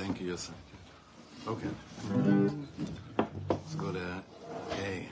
Thank you, Yosef. Okay. Let's go to A.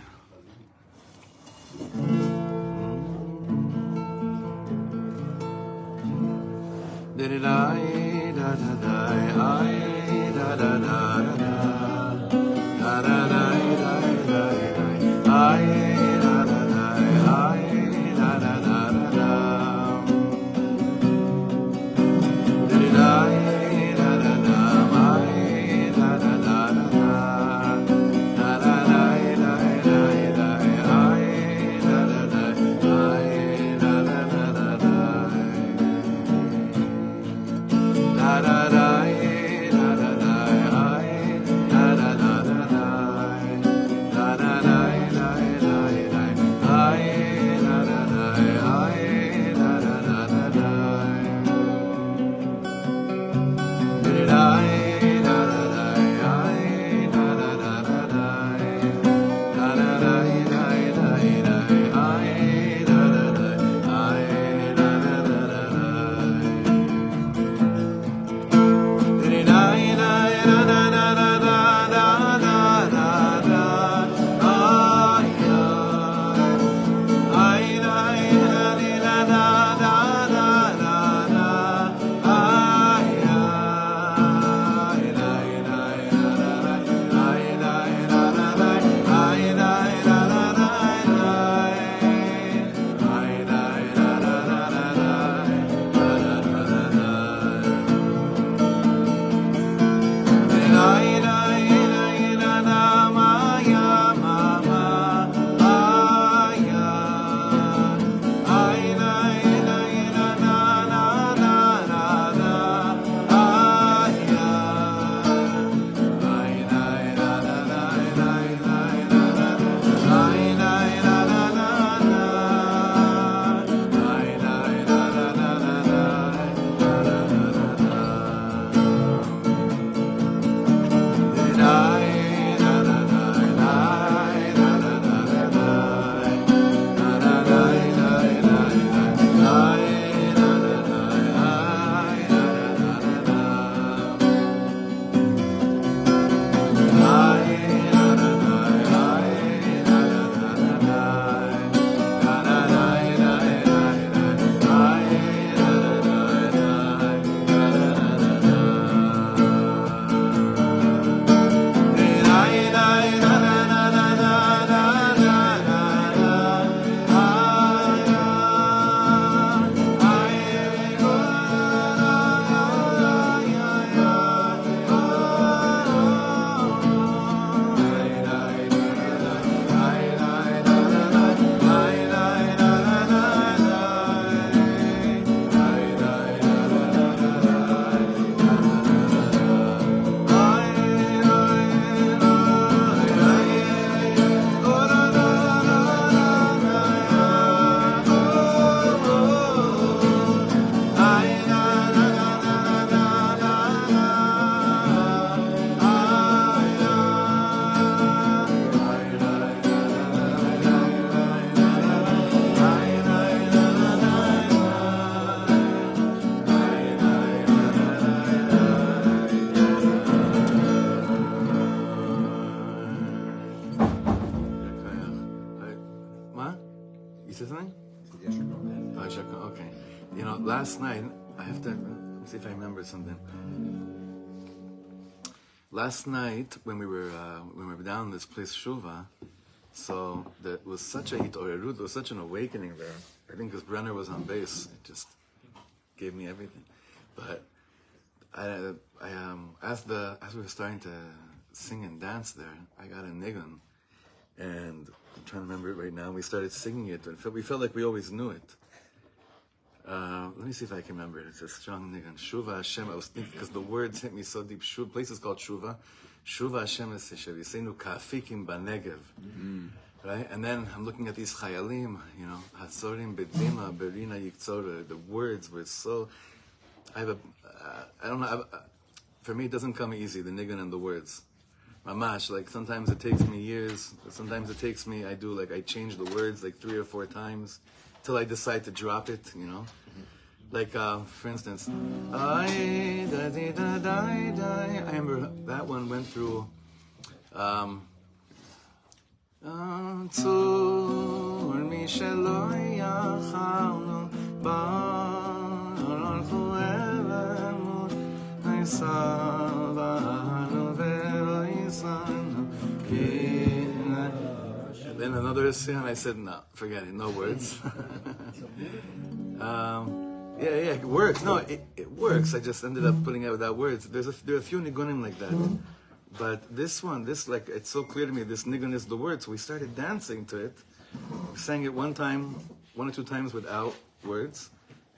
Okay. You know, last night, I have to, let me see if I remember something. Last night, when we were down in this place, Shuva, so that was such a hitorerut, there was such an awakening there. I think because Brenner was on bass, it just gave me everything. But as we were starting to sing and dance there, I got a nigun, and I'm trying to remember it right now. We started singing it, and we felt like we always knew it. Let me see if I can remember it. It's a strong nigun. Shuva Hashem. I was thinking because the words hit me so deep. Place is called Shuva. Shuva Hashem es Yisenu ka'afikim b'negev. Right? And then I'm looking at these chayalim, you know, Hatzorim bedima berina yiktzora. The words were so. I don't know. For me, it doesn't come easy. The nigun and the words. Mamash, like sometimes it takes me years. Sometimes it takes me. I change the words like 3 or 4 times till I decide to drop it. You know. Like, for instance, I remember that one went through. צור מי שלא יכלנו ברחו אלינו נסבנו ולא יסנו. And then another sin, I said, no, forget it, no words. Yeah, it works. No, it works. I just ended up putting it without words. There are a few nigunim like that. But this one, like, it's so clear to me, this nigun is the word. So we started dancing to it. We sang it one or two times without words.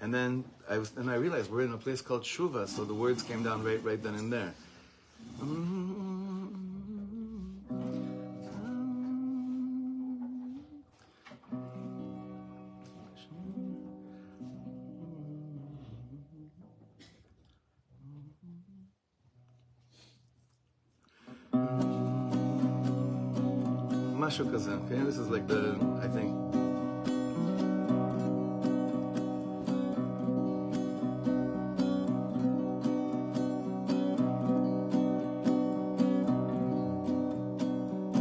And then I realized we're in a place called Shuva, so the words came down right then and there. משהו כזה, okay? This is like the, I think.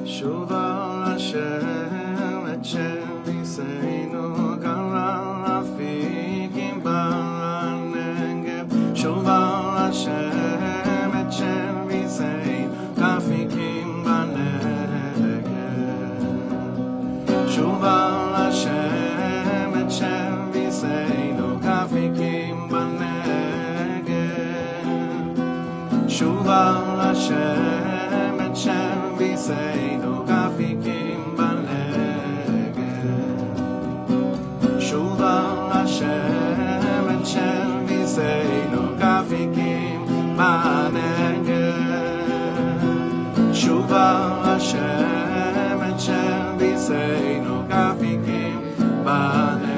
שוב על השם את שביסנו גרר אפיקים בנגב. שוב על השם את שביסנו אפיקים בנגב. שוב על השם את שביסנו אפיקים בנגב. שוב על השם את שביסנו אפיקים בנגב. שוב על השם את שביסנו אפיקים בנגב. שוב על השם את שביסנו אפיקים בנגב.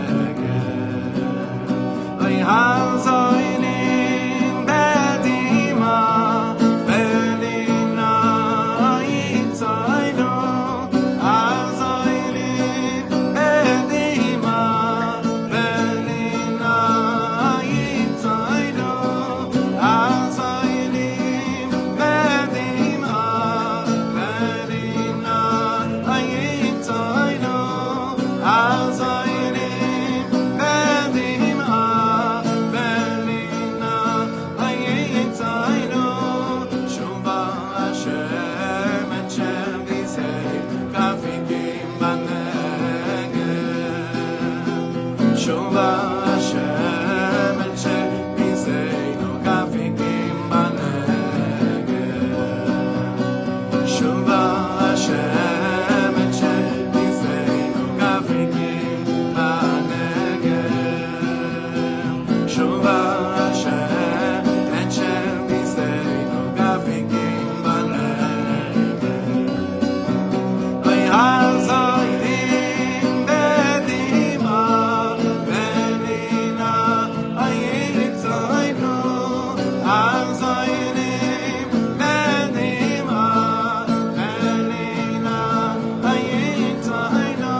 אוי הזוינים בדימה בלינה יציינו. הזוינים בדימה בלינה יציינו. הזוינים בדימה בלינה יציינו. הזוינים בדימה בלינה יציינו. שוב על השם את שביסנו אפיקים בנגב. שוב על השם את שביסנו אפיקים בנגב. שוב על השם את שביסנו אפיקים בנגב. שוב על השם את שביסנו אפיקים בנגב. אוי הזוינים בדימה בלינה יציינו. הזוינים בדימה בלינה יציינו.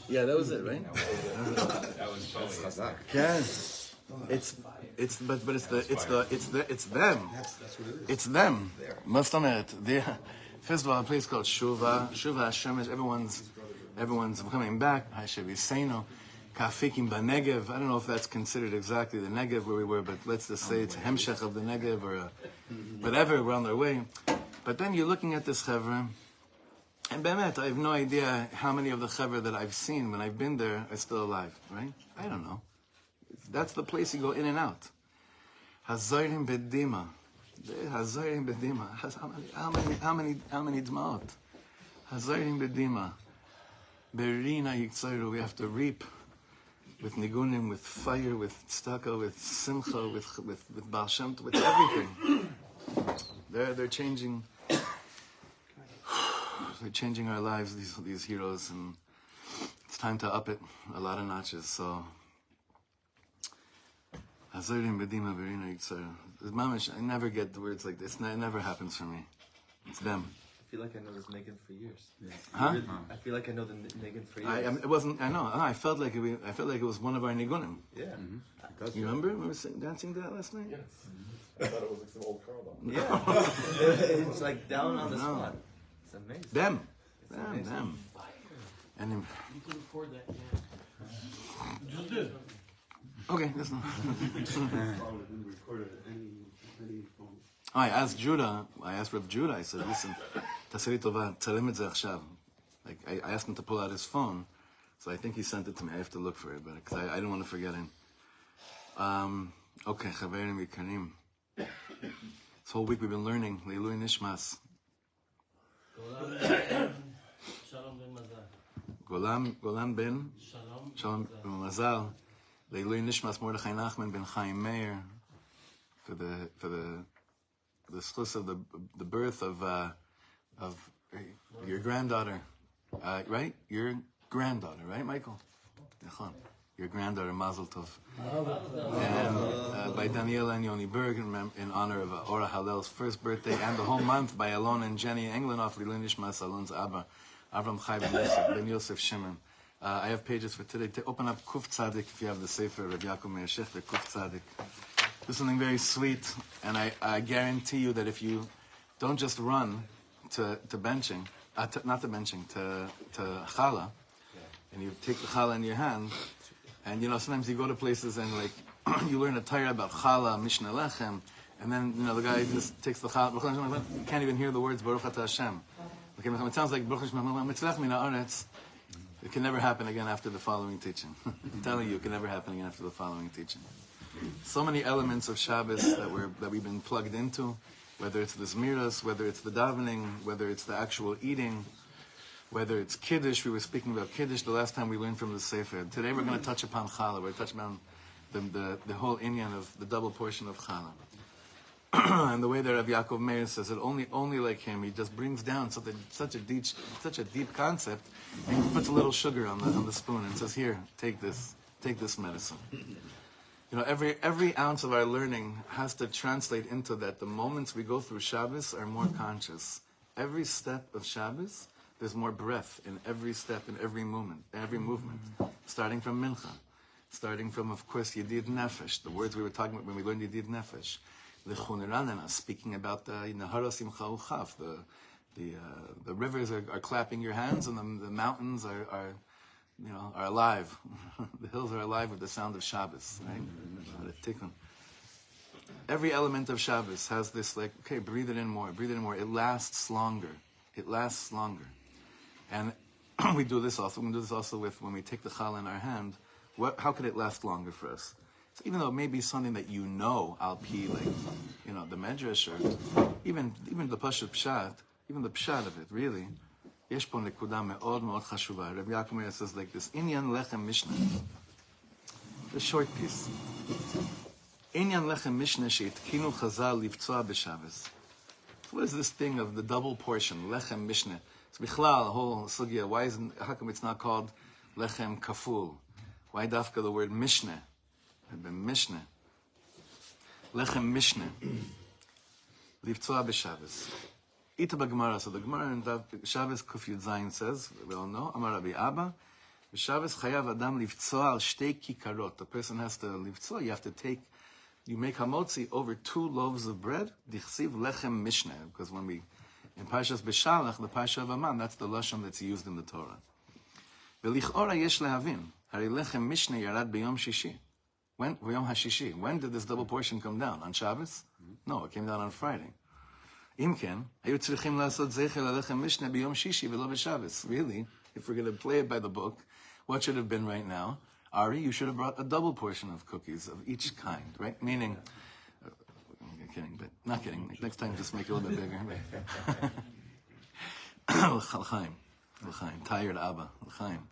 Yeah, that was it, right? That was funny. Yeah. It's them. That's what it is. It's them. Must on it. First of all, a place called Shuva Hashemesh. Everyone's coming back. Hasheviseno. Kafikim Banegev. I don't know if that's considered exactly the Negev where we were, but let's just say it's a Hemshech of the Negev or whatever. We're on their way. But then you're looking at this Chevra, and Bemet, I have no idea how many of the Chevra that I've seen when I've been there are still alive, right? I don't know. That's the place you go in and out. Hazorim Bedima. Hazorim Bedima. How many Dmaot? Hazorim Bedima. Berina Yitzayru. We have to reap with nigunim, with fire, with tzedakah, with simcha, with Baal Shem Tov, with everything. They're changing. They're changing our lives. These heroes, and it's time to up it a lot of notches. So. Hazorim Bedima Berina Yitzayru. Mamish, I never get the words like this. It never happens for me. It's them. I feel like I know this Nigun for years. Yeah. Huh? I feel like I know the Nigun for years. It wasn't. I know. I felt like it was one of our nigunim. Yeah. You remember when we were dancing that last night? Yes. I thought it was like some old Carl. Yeah. It's like down on the spot. It's amazing. Them. Amazing. Them. And You can record that, yeah. Just do. Okay, that's not. Oh, I asked Rav Judah, I said, listen, Tasiri Tova, tzalim et ze achshav. Like, I asked him to pull out his phone, so I think he sent it to me. I have to look for it, but because I didn't want to forget him. Okay, Chaverim Yikarim. This whole week we've been learning Leilui Nishmas. Golam ben Shalom ben Mazal. Leilui Nishmas Mordechai Nachman ben Chaim Meir. For the schus of the birth of your granddaughter, right? Your granddaughter, right, Michael? Your granddaughter, Mazel Tov. And by Daniela and Yoni Berg in honor of Ora Hallel's first birthday, and the whole month by Alon and Jenny Englenoff, Leilui Nishmas, Alon's Abba, Avram Chai ben Yosef Shimon. I have pages for today. Open up Kuf Tzadik if you have the Sefer of Yaakov Meir Shechter, Kuf Tzadik. There's something very sweet, and I guarantee you that if you don't just run to benching, not to benching, to Challa, and you take the Challa in your hand, and sometimes you go to places and like you learn a Torah about Challa, Mishnah Lechem, and then the guy just takes the Challa, you can't even hear the words Baruch Atah Hashem. It sounds like Baruch Mitzlach Min Haaretz. It can never happen again after the following teaching. I'm telling you, it can never happen again after the following teaching. So many elements of Shabbos that we've been plugged into, whether it's the Zmiras, whether it's the davening, whether it's the actual eating, whether it's Kiddush. We were speaking about Kiddush the last time we learned from the Sefer. Today we're going to touch upon Challa. We're going to touch upon the whole inyan of the double portion of Challa. And the way that Rav Yaakov Meir says it, only like him, he just brings down such a deep concept, and he puts a little sugar on the spoon and says, "Here, take this medicine." Every ounce of our learning has to translate into that. The moments we go through Shabbos are more conscious. Every step of Shabbos, there's more breath in every step, in every movement. Starting from Mincha, starting from, of course, Yedid Nefesh, the words we were talking about when we learned Yedid Nefesh. Speaking about the Harasim Chaf, the rivers are clapping your hands, and the mountains are alive. The hills are alive with the sound of Shabbos, right? Every element of Shabbos has this, breathe it in more. It lasts longer. And we do this also. We do this also with when we take the challah in our hand. How could it last longer for us? So even though it may be something that al pi, the medrash, or even the pashut pshat, even the pshat of it, really. Yesh po nekuda me'od me'od chashuva. Rabbi Yaakov Meir says like this: Inyan lechem mishnah. The short piece. Inyan lechem mishnah sheitkinu chazal livtzoa b'Shabbos. What is this thing of the double portion, lechem mishnah? So bichlal, the whole sugya. How come it's not called lechem kaful? Why dafka the word mishnah? Mishnah. Lechem mishnah. Livtzoa b'Shabbos. Ita b'Gemara. So the Gemara in Shabbos Kuf Yud Zayin says, we all know, Amar Rabbi Abba, Shabbos chayav adam livtzoa al shtei kikarot. The person has to livtzoa. You have to take. You make hamotzi over 2 loaves of bread. Dichsiv lechem mishneh. Because when we in Parshas Beshalach, the Parsha of Aman, that's the lashon that's used in the Torah. V'lichora yesh lehavin. Hari lechem mishneh yarad b'yom shishi. When b'yom hashishi? When did this double portion come down? On Shabbos? No, it came down on Friday. Imken, hayu tzrichim lasot zecher lechem mishneh b'yom shishi v'lo b'Shabbos. Really, if we're going to play it by the book, what should have been right now? Ari, you should have brought a double portion of cookies of each kind, right? Meaning, I'm kidding, but not kidding. Next time, just make it a little bit bigger. L'chaim, tired Abba, l'chaim.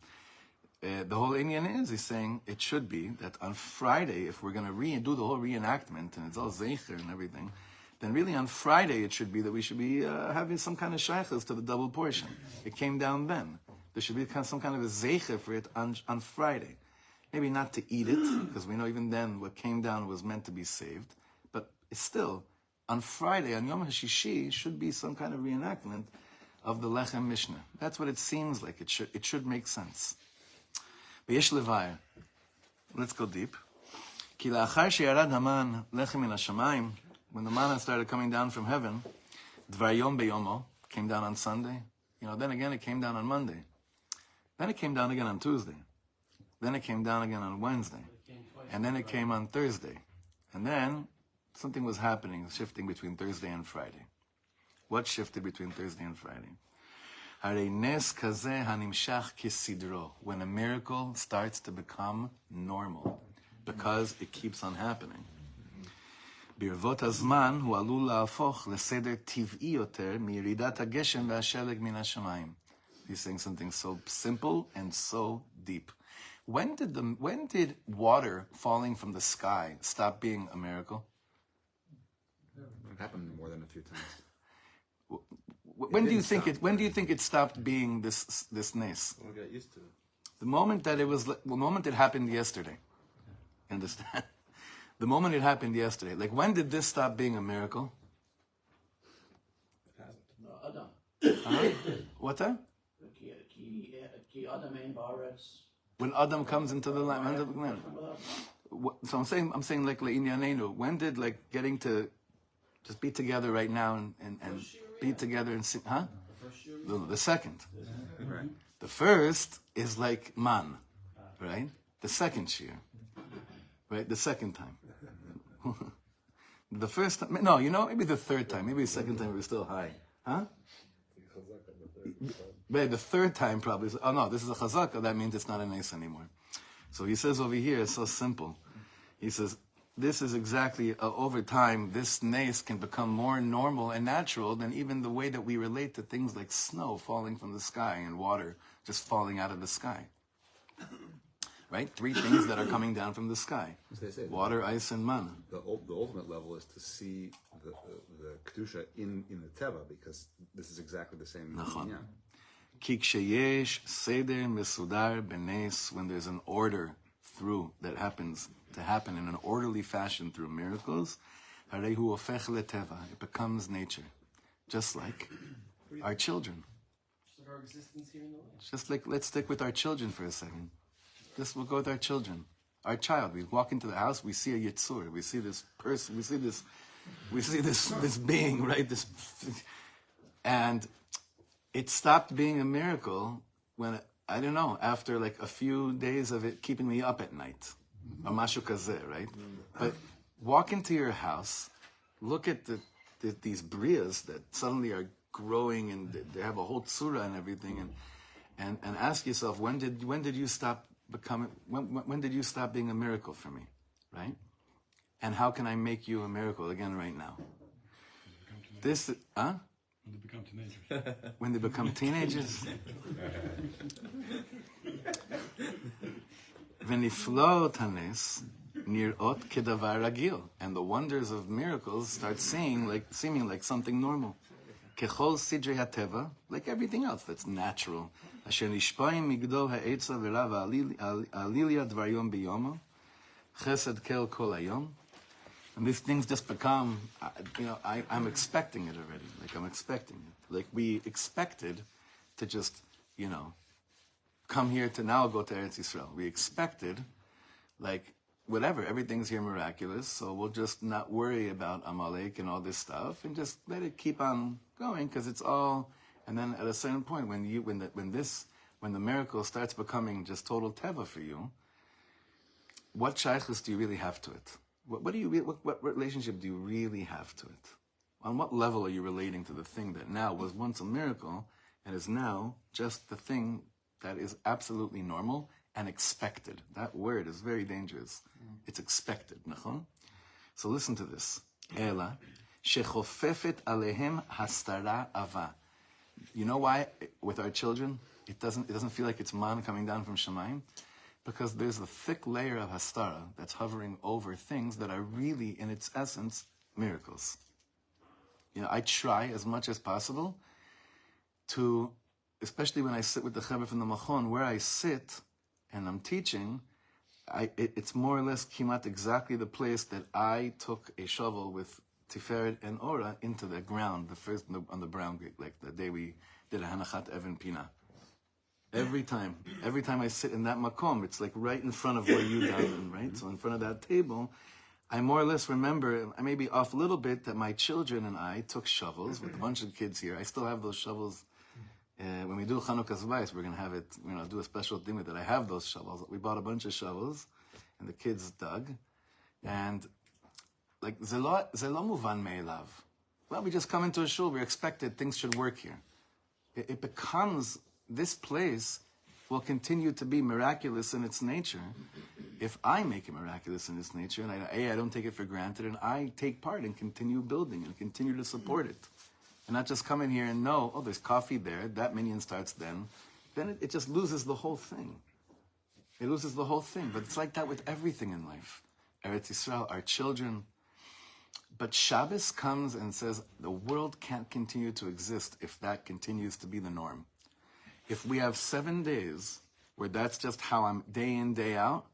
The whole Indian he's saying it should be that on Friday, if we're going to do the whole reenactment, and it's all zeicher and everything, then really on Friday it should be that we should be having some kind of shaykhs to the double portion. It came down then. There should be some kind of a zeicher for it on Friday. Maybe not to eat it, because we know even then what came down was meant to be saved. But it's still, on Friday, on Yom HaShishi, should be some kind of reenactment of the Lechem Mishnah. That's what it seems like. It should make sense. V'yesh levayr. Let's go deep. Ki la'achar she'yarad haman lechem min hashamayim, when the manna started coming down from heaven, dvar yom beyomo, came down on Sunday. Then again it came down on Monday. Then it came down again on Tuesday. Then it came down again on Wednesday. And then it came on Thursday. And then something was happening, shifting between Thursday and Friday. What shifted between Thursday and Friday? Harei nes kazeh hanimshach kisidro. When a miracle starts to become normal. Because it keeps on happening. ברבות הזמן הוא עלול להפוך לסדר טבעי יותר מירידת הגשם והשלג מן השמיים. He's saying something so simple and so deep. When did water falling from the sky stop being a miracle? It happened more than a few times. When do you think it stopped being this nes? We'll get used to it. The moment it happened yesterday. You understand? The moment it happened yesterday. Like, when did this stop being a miracle? What time? When Adam comes into the land. So I'm saying like le'inyanenu. When did like getting to just be together right now and be together and sing? Huh? No, the second. Right. The first is like man, right? The second shir, right? The second time. The first time, no, maybe the third time, maybe the second time we were still high, huh? But the third time probably. Oh no, this is a chazaka. That means it's not a nes anymore. So he says over here, it's so simple. He says this is exactly over time. This nes can become more normal and natural than even the way that we relate to things like snow falling from the sky and water just falling out of the sky. Right? 3 things that are coming down from the sky. As they say, water, ice, and manna. The ultimate level is to see the kedusha in the teva, because this is exactly the same. Nachon. Ki ksheyesh seder mesudar benes, when there's an order through that happens to happen in an orderly fashion through miracles, harei hu hofech leteva, it becomes nature, just like our children. Just like our existence here in the world. Just like, let's stick with our children for a second. We'll go with our children. Our child. We walk into the house, we see a yitzur, we see this person, we see this being, right? And it stopped being a miracle when, I don't know, after like a few days of it keeping me up at night. Or mashu kazeh, right? But walk into your house, look at these brias that suddenly are growing and they have a whole tzura and everything, and ask yourself, when did you stop when did you stop being a miracle for me, right? And how can I make you a miracle again right now? When they become teenagers. When they become teenagers. V'niflot hanes nirot kedavar ragil, and the wonders of miracles start seeming like something normal. Kechol sidrei hateva, like everything else that's natural. Asher nishpaim migdol ha'etza v'rav ha'alilia dvar yom biyomo, chesed kel kol hayom. And these things just become, I'm expecting it already. Like I'm expecting it. Like we expected to just, come here to now go to Eretz Yisrael. We expected, like, whatever, everything's here miraculous, so we'll just not worry about Amalek and all this stuff and just let it keep on going because it's all. And then at a certain point, when the miracle starts becoming just total teva for you, what shaykhus do you really have to it? What relationship do you really have to it? On what level are you relating to the thing that now was once a miracle and is now just the thing that is absolutely normal and expected? That word is very dangerous. It's expected, nachon? So listen to this. Ela shechofefet alehem hastara ava. You know why with our children it doesn't feel like it's man coming down from Shemayim? Because there's a thick layer of hastara that's hovering over things that are really, in its essence, miracles. I try as much as possible to, especially when I sit with the Chabad from the Machon, where I sit and I'm teaching, it's more or less kimat exactly the place that I took a shovel with Tiferet and Ora into the ground, the first on the brown gate, like the day we did a Hanachat Even Pina. Every time I sit in that makom, it's like right in front of where you daven, right? So in front of that table, I more or less remember, I may be off a little bit, that my children and I took shovels with a bunch of kids here. I still have those shovels. When we do Chanukah's Weiss, we're going to have it, do a special thing with it. I have those shovels. We bought a bunch of shovels, and the kids dug. And, like, ze lo muvan me'elav. Well, we just come into a shul, we're expected, things should work here. It becomes, this place will continue to be miraculous in its nature if I make it miraculous in its nature, and I don't take it for granted, and I take part and continue building and continue to support it. And not just come in here and know, oh, there's coffee there, that minyan starts then it just loses the whole thing. It loses the whole thing. But it's like that with everything in life. Eretz Yisrael, our children. But Shabbos comes and says the world can't continue to exist if that continues to be the norm. If we have 7 days where that's just how I'm day in, day out,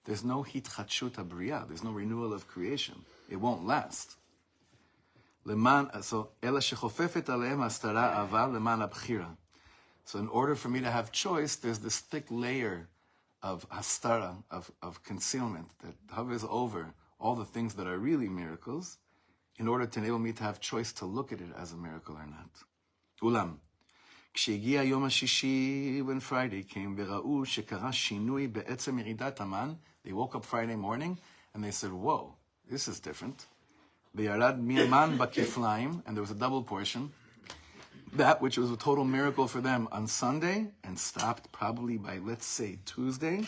there's no hitchachut habriya, there's no renewal of creation. It won't last. So in order for me to have choice, there's this thick layer of hastara, of concealment that hovers over all the things that are really miracles, in order to enable me to have choice to look at it as a miracle or not. Ulam. כשהגיע יום השישי, when Friday came, וראו שקרה שינוי בעצם ירידת המן, they woke up Friday morning, and they said, whoa, this is different. וירד מהמן בכפליים, and there was a double portion. That which was a total miracle for them on Sunday, and stopped probably by, let's say, Tuesday,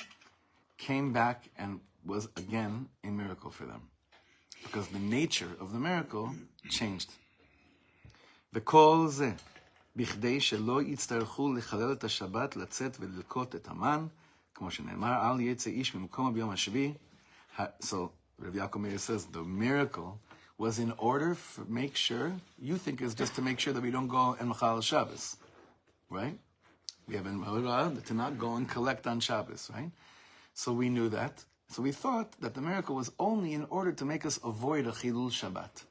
came back and was again a miracle for them. Because the nature of the miracle changed. וכל זה, בכדי שלא יצטרכו לחלל את השבת, לצאת וללקוט את המן, כמו שנאמר, אל יצא איש ממקומו ביום השביעי. So, Rav Yaakov Meir says, the miracle was in order to make sure, you think is just to make sure that we don't go and machal Shabbos, right? We have to not go and collect on Shabbos, right? So we knew that. So we thought that the miracle was only in order to make us avoid a chilul Shabbat.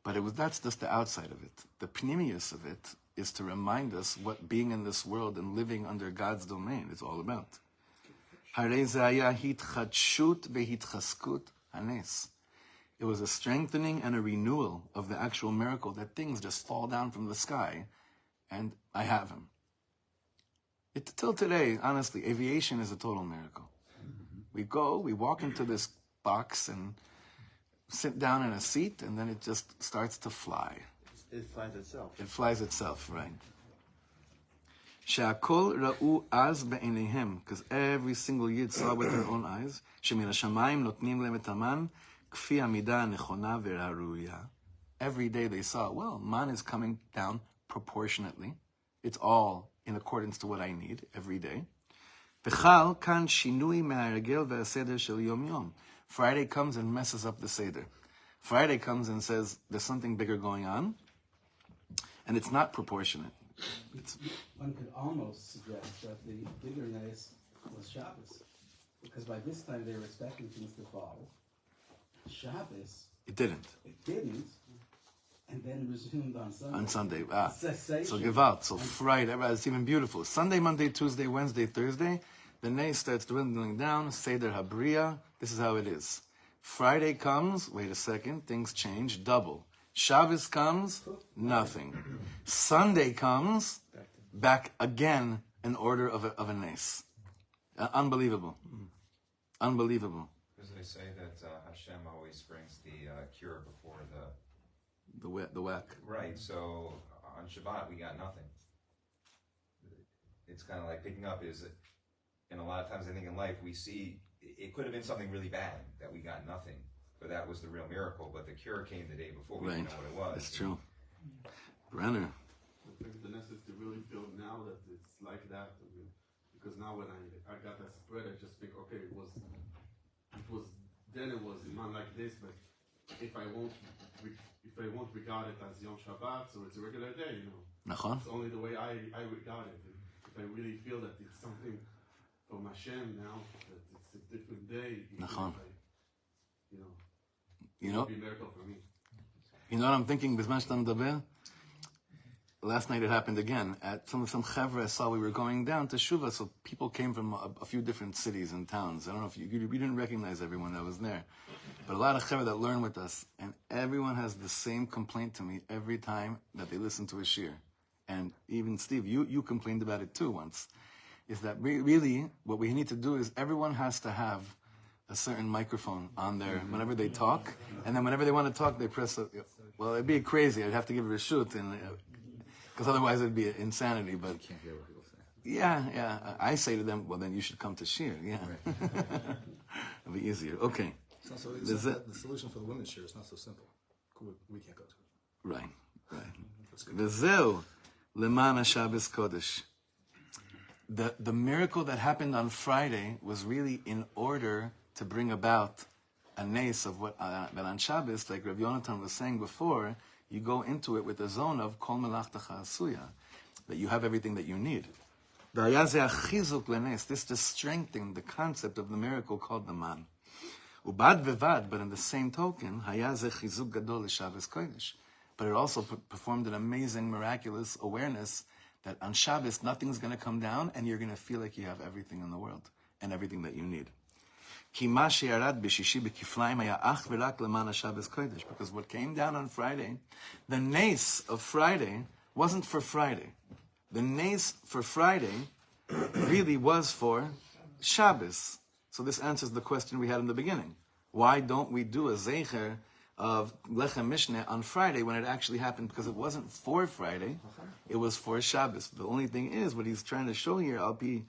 But that's just the outside of it. The pnimius of it is to remind us what being in this world and living under God's domain is all about. It was a strengthening and a renewal of the actual miracle that things just fall down from the sky, and I have him. Till today, honestly, aviation is a total miracle. We walk into this box and sit down in a seat, and then it just starts to fly. It flies itself. It flies itself, right. שהכל ראו אז בעיניהם, because every single yid saw with their own eyes, שמן השמיים נותנים להם את המן, כפי המידה הנכונה והראויה. Every day they saw, well, man is coming down proportionately. It's all in accordance to what I need every day. וחל כאן שינוי מההרגל והסדר של יום יום. Friday comes and messes up the Seder. Friday comes and says, there's something bigger going on, and it's not proportionate. One could almost suggest that the bigger nice was Shabbos, because by this time they were expecting things to fall. Shabbos... It didn't. It didn't, and then resumed on Sunday. On Sunday. Cessation. So Gewalt. So Friday, it's even beautiful. Sunday, Monday, Tuesday, Wednesday, Thursday, the Nay starts dwindling down. Seder Habriya. This is how it is. Friday comes, wait a second, things change, double. Shabbos comes, nothing. Sunday comes, back again in order of a Nes. Unbelievable. Unbelievable. Because they say that Hashem always brings the cure before The whack. Right, so on Shabbat we got nothing. It's kind of like picking up and a lot of times I think in life we see, it could have been something really bad that we got nothing, but that was the real miracle, but the cure came the day before, we didn't know what it was. It's true. Brenner. I think the next is to really feel now that it's like that. I mean, because now when I got that spread, I just think, okay, it was not like this, but if I won't regard it as Yom Shabbat, so it's a regular day, Nachon. It's only the way I regard it. And if I really feel that it's something from Hashem now, that it's a different day, Nachon. It would be a miracle for me. You know what I'm thinking? B'zman she'ta medaber? Last night it happened again. At some chevra I saw we were going down to Shuvah, so people came from a few different cities and towns. I don't know if you didn't recognize everyone that was there. But a lot of chevra that learn with us, and everyone has the same complaint to me every time that they listen to a shir. And even Steve, you complained about it too once. Is that really what we need to do is everyone has to have a certain microphone on there whenever they talk, and then whenever they want to talk, they press. Well, it'd be crazy. I'd have to give it a shoot, and because otherwise it'd be insanity. But You can't hear what people say. yeah. I say to them, well, then you should come to shir. Yeah, it'll be easier. Okay. The solution for the women's share is not so simple. We can't go to it. Right. V'zeu lemana Shabbos Kodesh. The miracle that happened on Friday was really in order to bring about a nes of what that on Shabbos, like Rav Yonatan was saying before, you go into it with a zone of kol melachtacha asuya, that you have everything that you need. This just strengthened the concept of the miracle called the man. Ubad vevad, but in the same token, chizuk gadol l'Shabbos Kodesh. But it also performed an amazing, miraculous awareness that on Shabbos nothing's going to come down, and you're going to feel like you have everything in the world and everything that you need. Because what came down on Friday, the nes of Friday wasn't for Friday. The nes for Friday really was for Shabbos. So this answers the question we had in the beginning. Why don't we do a zeicher of Lechem Mishneh on Friday when it actually happened? Because it wasn't for Friday, it was for Shabbos. The only thing is, what he's trying to show here, Alpi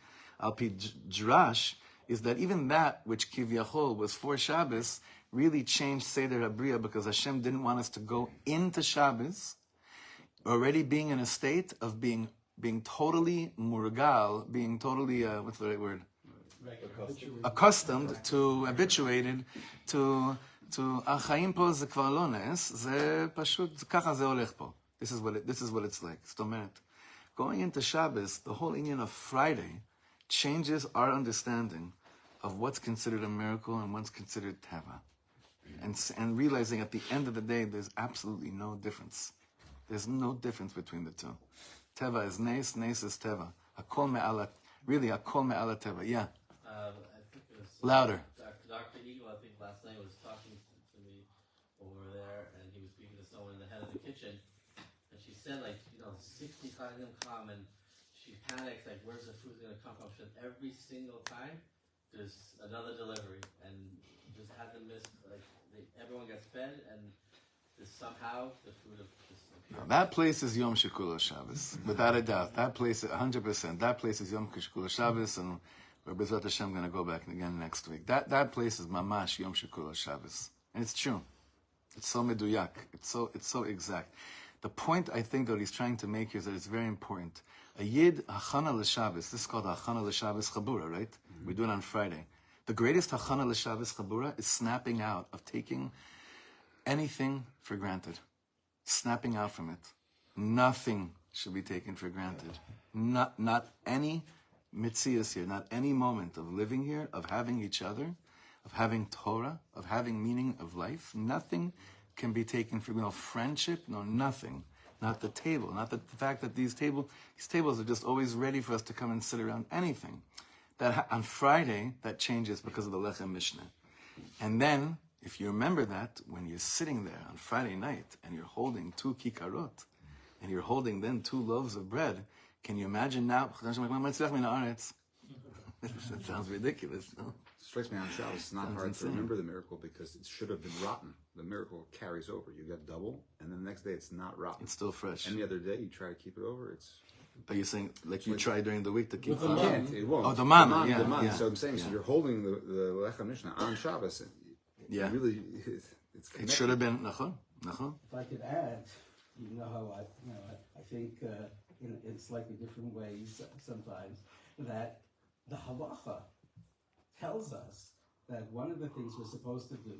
Drash, is that even that which Kivyachol was for Shabbos really changed Seder Habriya, because Hashem didn't want us to go into Shabbos already being in a state of being totally murgal, being totally, what's the right word? Accustomed to, habituated to החיים פה זה כבר לא נס, זה פשוט, ככה זה הולך פה. This is what it's like. זאת אומרת, going into Shabbos, the whole Indian of Friday changes our understanding of what's considered a miracle and what's considered teva. And realizing at the end of the day, there's absolutely no difference. There's no difference between the two. Teva is nes, nes is teva. Hakol me'ala, really, hakol me'ala teva. Yeah. I think it was Louder. Dr. Eagle, I think last night was talking to me over there, and he was speaking to someone in the head of the kitchen, and she said, 60 times in common, she panics, where's the food going to come from? She said, every single time, there's another delivery, and just had to miss, everyone gets fed, and somehow the food disappears. That place is Yom Shekulah Shabbos, without a doubt. That place, 100%. That place is Yom Shekulah Shabbos, and B'ezrat Hashem going to go back again next week. That place is Mamash Yom Shekulah Shabbos, and it's true. It's so meduyak. It's so exact. The point I think that he's trying to make here is that it's very important. A Yid Hachana l'Shabbos. This is called Hachana l'Shabbos Chabura, right? Mm-hmm. We do it on Friday. The greatest Hachana l'Shabbos Chabura is snapping out of taking anything for granted. Snapping out from it. Nothing should be taken for granted. Not any mitzias here, not any moment of living here, of having each other, of having Torah, of having meaning of life. Nothing can be taken for, friendship? No, nothing. Not the table. Not the fact that these tables are just always ready for us to come and sit around anything. That on Friday, that changes because of the Lechem Mishnah. And then, if you remember that, when you're sitting there on Friday night and you're holding 2 kikarot, and you're holding then 2 loaves of bread, can you imagine now? It sounds ridiculous, no? It strikes me on Shabbos, it's not hard to remember the miracle because it should have been rotten. The miracle carries over. You get double, and then the next day it's not rotten. It's still fresh. Any other day you try to keep it over, it's... But you're saying, like you try during the week to keep it? You can't, it won't. Oh, the manna, The manna. yeah. So I'm saying, so you're holding the Lechem Mishnah on Shabbos. Yeah. Really, it's connected. It should have been, nachon. If I could add, you know how I think in slightly different ways sometimes, that the halacha tells us that one of the things we're supposed to do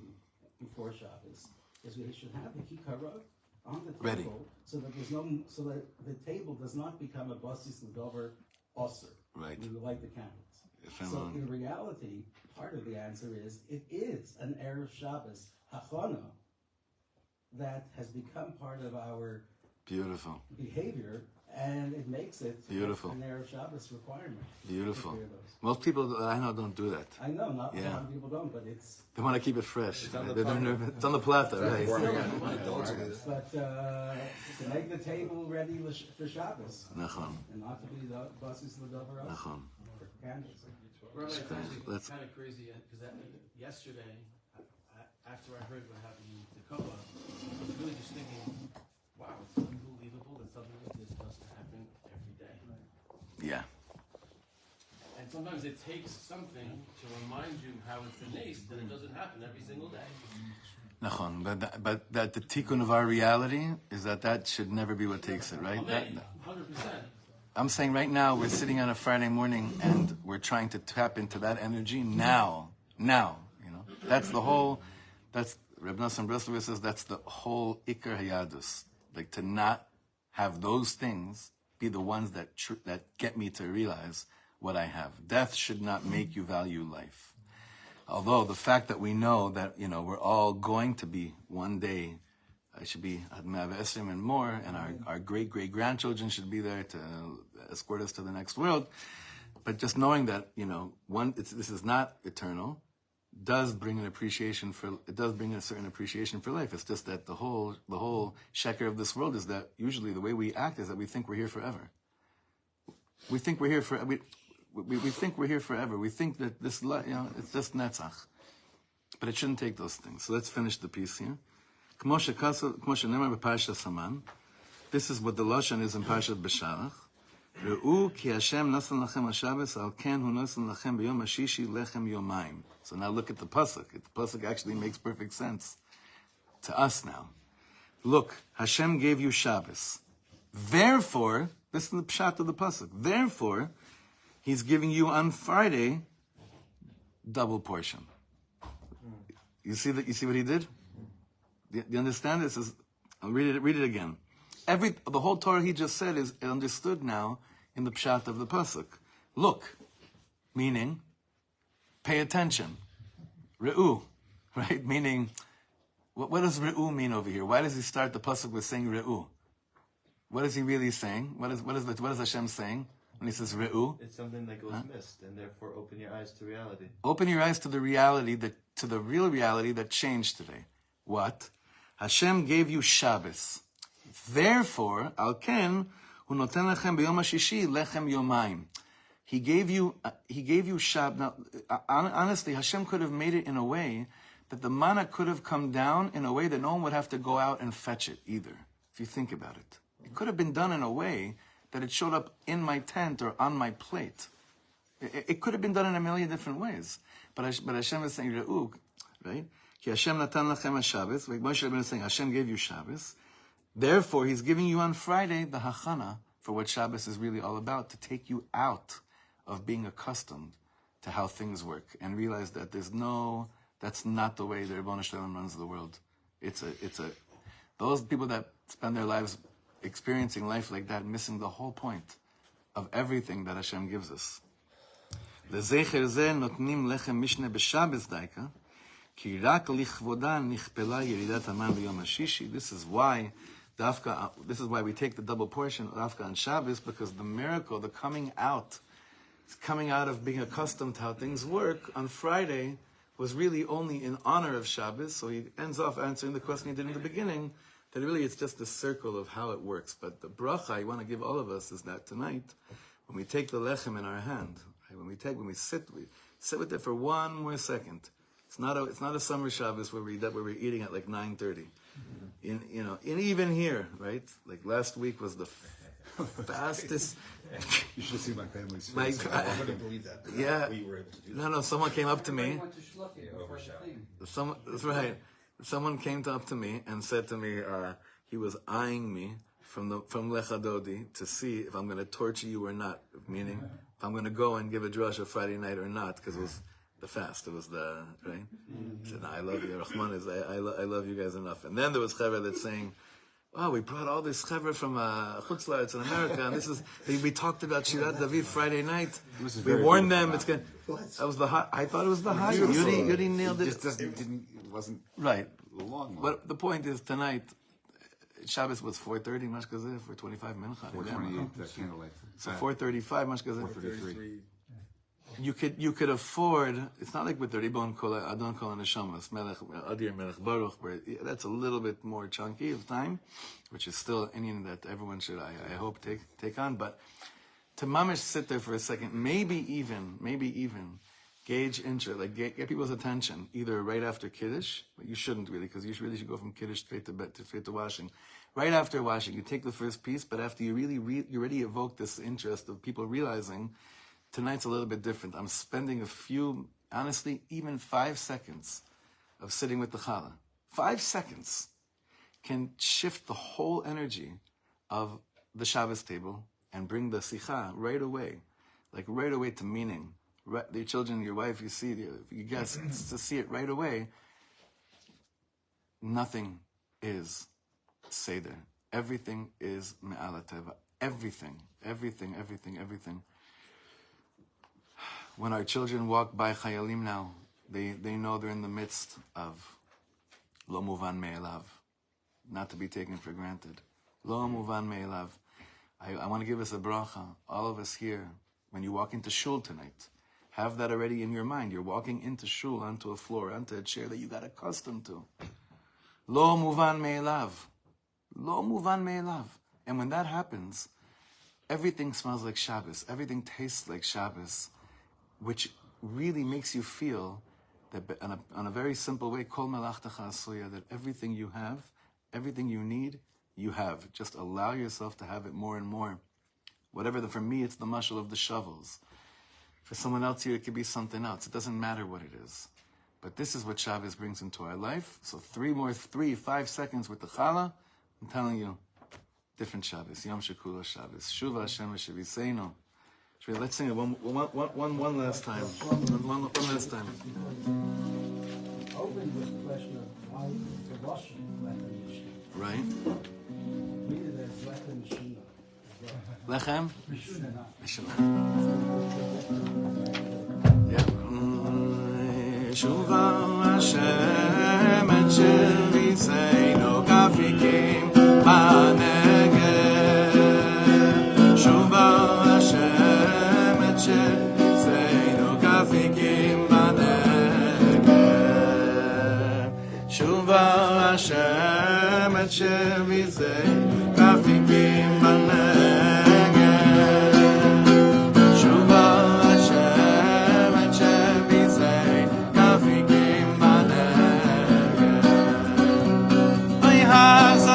before Shabbos is we should have the kikarot on the table ready, so that the table does not become a basis l'dover osir. Right. We light the candles. So in reality, part of the answer is it is an Erev Shabbos hachana that has become part of our beautiful behavior, and it makes it beautiful an Erev Shabbos requirement. Beautiful. Most people I know don't do that. I know, not a lot of people don't, but it's... They want to keep it fresh. It's on the It's on the plata, right? But to make the table ready for Shabbos, Nachon. and not to be the basis l'dover osir Nachon. for candles. It's Let's- kind of crazy because yesterday, after I heard what happened in Tacoma, I was really just thinking, wow, it's unbelievable that something like this doesn't happen every day. Yeah. And sometimes it takes something to remind you how it's a nace that it doesn't happen every single day. Nachon. But that the tikkun of our reality is that should never be what takes it, right? Amen. 100%. I'm saying right now we're sitting on a Friday morning and we're trying to tap into that energy now. That's the whole. That's Reb Nosson Breslover says that's the whole Iker Hayadus. Like to not have those things be the ones that get me to realize what I have. Death should not make you value life. Although the fact that we know that we're all going to be one day. I should be Ad 120 and more, and our great-great-grandchildren should be there to escort us to the next world. But just knowing that, this is not eternal, does bring a certain appreciation for life. It's just that the whole sheker of this world is that usually the way we act is that we think we're here forever. We think we're here forever. We think we're here forever. We think that this, it's just netzach. But it shouldn't take those things. So let's finish the piece here. This is what the Lashon is in Parshat Beshalach. So now look at the pasuk. The pasuk actually makes perfect sense to us now. Look, Hashem gave you Shabbos. Therefore, this is the pshat of the pasuk. Therefore, He's giving you on Friday double portion. You see that? You see what He did? Do you understand this? I'll read it again. The whole Torah he just said is understood now in the pshat of the pasuk. Look, meaning, pay attention. Re'u, right? Meaning, what does re'u mean over here? Why does he start the pasuk with saying re'u? What is he really saying? What is Hashem saying when he says re'u? It's something that goes missed, and therefore open your eyes to reality. Open your eyes to the reality to the real reality that changed today. What? Hashem gave you Shabbos. Therefore, al ken hu noten lechem b'yom hashishi lechem yomayim. He gave you Shabbos. Now, honestly, Hashem could have made it in a way that the manna could have come down in a way that no one would have to go out and fetch it either. If you think about it, it could have been done in a way that it showed up in my tent or on my plate. It could have been done in a million different ways. But Hashem is saying, Re'u, right? Ki Hashem natan lachem ha-Shabbos. Moshe Rabbeinu is saying, Hashem gave you Shabbos. Therefore, He's giving you on Friday the hachana for what Shabbos is really all about, to take you out of being accustomed to how things work and realize that that's not the way the Rebbeinu Shalom runs the world. Those people that spend their lives experiencing life like that, missing the whole point of everything that Hashem gives us. Lezecher zeh notnim lechem mishne b'Shabbos daika, Ki rak lichvodan nichpela yeridat haman b'yom hashishi. This is why we take the double portion of dafka on Shabbos, because the miracle, the coming out of being accustomed to how things work on Friday was really only in honor of Shabbos. So he ends off answering the question he did in the beginning, that really it's just a circle of how it works. But the bracha I want to give all of us is that tonight, when we take the lechem in our hand, right, when we sit with it for one more second. It's not a summer Shabbos where we're eating at like 9:30. Even here, right? Like last week was the fastest. You should see my family's face. I wouldn't believe that. Yeah. We were able to do that. No, someone came up to me. Overshot. That's right. Someone came up to me and said to me, he was eyeing me from Lecha Dodi to see if I'm going to torture you or not, meaning if I'm going to go and give a drasha Friday night or not, because it was the fast. It was the, right? He said, no, I love you. Rahman is, I love you guys enough. And then there was Chaver that's saying, oh, we brought all this Chaver from Chutz La'aretz in America, and this is, we talked about Shirat David Friday night. We warned them, it's going that was the high. I thought it was the high. Yuri nailed it. It wasn't right. Long. But the point is, tonight, Shabbos was 4:30, mashkazeh, for 25 minutes. 4:28 candlelight. So 4:35, mashkazeh. 4:33. You could afford. It's not like with the Ribon Kol Adon Kol Neshamas Melech Adir Melech Baruch, where that's a little bit more chunky of time, which is still an Indian that everyone should, I hope, take on. But to mamish sit there for a second, maybe even gauge interest, like get people's attention, either right after Kiddush, but you shouldn't really, because you really should go from Kiddush straight to bed, straight to washing. Right after washing, you take the first piece, but after you you already evoke this interest of people realizing tonight's a little bit different. I'm spending a few, honestly, even 5 seconds of sitting with the Challa. 5 seconds can shift the whole energy of the Shabbos table and bring the Sicha right away to meaning. Your children, your wife, you see, you guess, to see it right away. Nothing is Seder. Everything is Me'ala Teva. Everything. When our children walk by Chayalim now, they know they're in the midst of Lo Muvan Me'elav, not to be taken for granted. Lo Muvan Me'elav. I want to give us a bracha, all of us here, when you walk into shul tonight. Have that already in your mind. You're walking into shul, onto a floor, onto a chair that you got accustomed to. Lo Muvan Me'elav. Lo Muvan Me'elav. And when that happens, everything smells like Shabbos. Everything tastes like Shabbos, which really makes you feel that on a very simple way, Kol Melachtecha Asuya, that everything you have, everything you need, you have. Just allow yourself to have it more and more. For me, it's the mashal of the shovels. For someone else here, it could be something else. It doesn't matter what it is. But this is what Shabbos brings into our life. So 5 seconds with the Challa, I'm telling you, different Shabbos. Yom Shekulah Shabbos. Shuva Hashem Sheviseinu. Let's sing it one last time. One last time. Open with the question of why the Russian Lechem Yeshina. Right. Maybe there's Lechem Yeshina as well. Lechem? Yeshina. Yeah. Shuva Hashem et Sheviseinu kafikim b'neged. Shuva Hashem et Sheviseinu kafikim b'neged. Shuva Hashem et Sheviseinu kafikim b'neged. Has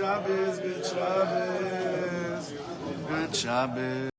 Shabbos, good Shabbos, good Shabbos.